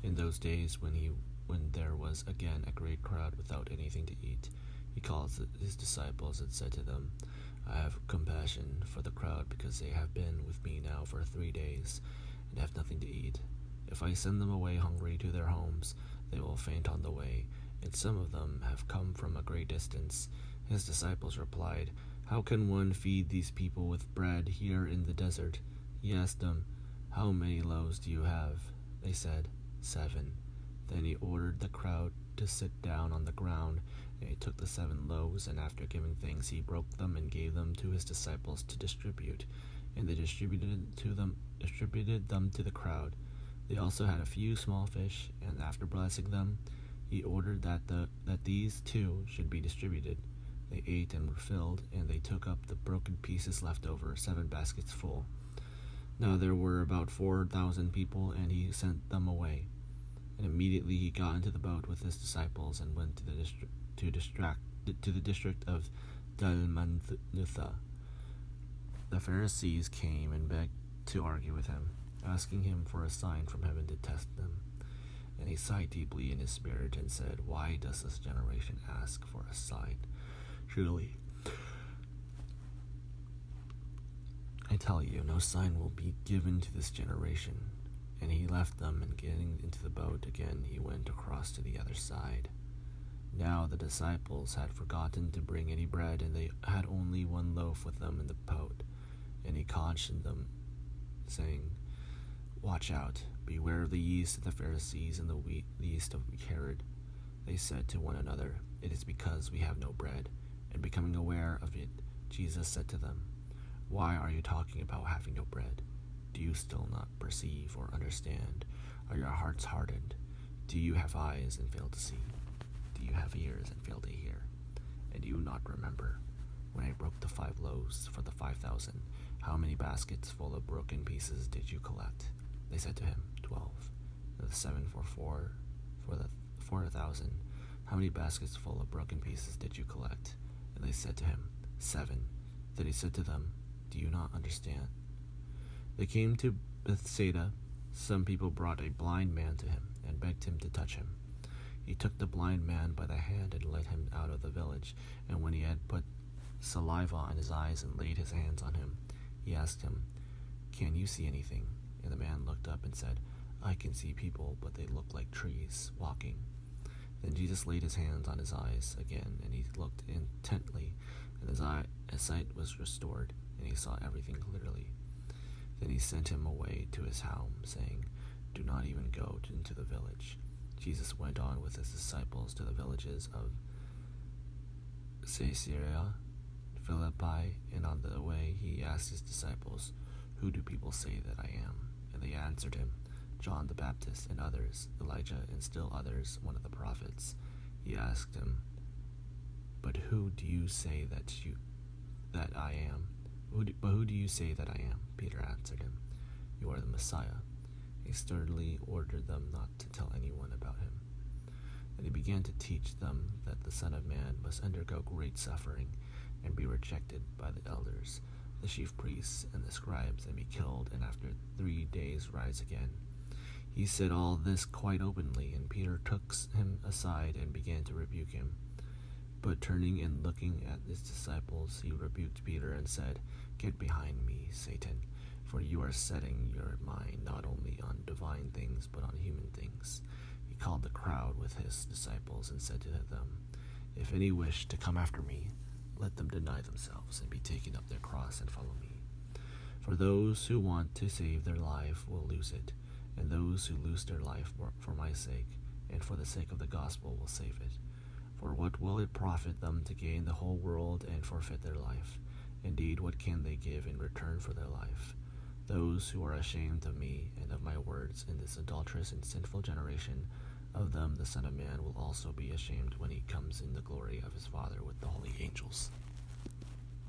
In those days when there was again a great crowd without anything to eat, he called his disciples and said to them, I have compassion for the crowd because they have been with me now for 3 days and have nothing to eat. If I send them away hungry to their homes, they will faint on the way, and some of them have come from a great distance. His disciples replied, How can one feed these people with bread here in the desert? He asked them, How many loaves do you have? They said, 7. Then he ordered the crowd to sit down on the ground, and he took the 7 loaves, and after giving thanks, he broke them and gave them to his disciples to distribute, and they distributed them to the crowd. They also had a few small fish, and after blessing them, he ordered that these too should be distributed. They ate and were filled, and they took up the broken pieces left over, 7 baskets full. Now there were about 4,000 people, and he sent them away. And immediately he got into the boat with his disciples and went to the district of Dalmanutha. The Pharisees came and begged to argue with him, asking him for a sign from heaven to test them. And he sighed deeply in his spirit and said, Why does this generation ask for a sign? Truly, I tell you, no sign will be given to this generation. And he left them, and getting into the boat again, he went across to the other side. Now the disciples had forgotten to bring any bread, and they had only 1 loaf with them in the boat. And he cautioned them, saying, Watch out, beware of the yeast of the Pharisees and the yeast of Herod. They said to one another, It is because we have no bread. And becoming aware of it, Jesus said to them, Why are you talking about having no bread? Do you still not perceive or understand? Are your hearts hardened? Do you have eyes and fail to see? Do you have ears and fail to hear? And do you not remember when I broke the 5 loaves for the 5,000? How many baskets full of broken pieces did you collect? They said to him, 12. And the 7 for the 4,000. How many baskets full of broken pieces did you collect? And they said to him, 7. Then he said to them, Do you not understand? They came to Bethsaida. Some people brought a blind man to him and begged him to touch him. He took the blind man by the hand and led him out of the village. And when he had put saliva on his eyes and laid his hands on him, he asked him, Can you see anything? And the man looked up and said, I can see people, but they look like trees walking. Then Jesus laid his hands on his eyes again, and he looked intently, and his sight was restored, and he saw everything clearly. Then he sent him away to his home, saying, Do not even go into the village. Jesus went on with his disciples to the villages of Caesarea Philippi, and on the way he asked his disciples, Who do people say that I am? And they answered him, John the Baptist, and others, Elijah, and still others, one of the prophets. He asked him, But who do you say that I am? Who do you say that I am? Peter answered him, You are the Messiah. He sternly ordered them not to tell anyone about him. And he began to teach them that the Son of Man must undergo great suffering and be rejected by the elders, the chief priests, and the scribes, and be killed, and after 3 days rise again. He said all this quite openly, and Peter took him aside and began to rebuke him. But turning and looking at his disciples, he rebuked Peter and said, Get behind me, Satan, for you are setting your mind not only on divine things, but on human things. He called the crowd with his disciples and said to them, If any wish to come after me, let them deny themselves and be taken up their cross and follow me. For those who want to save their life will lose it, and those who lose their life for my sake and for the sake of the gospel will save it. For what will it profit them to gain the whole world and forfeit their life? Indeed, what can they give in return for their life? Those who are ashamed of me and of my words in this adulterous and sinful generation, of them the Son of Man will also be ashamed when he comes in the glory of his Father with the holy angels.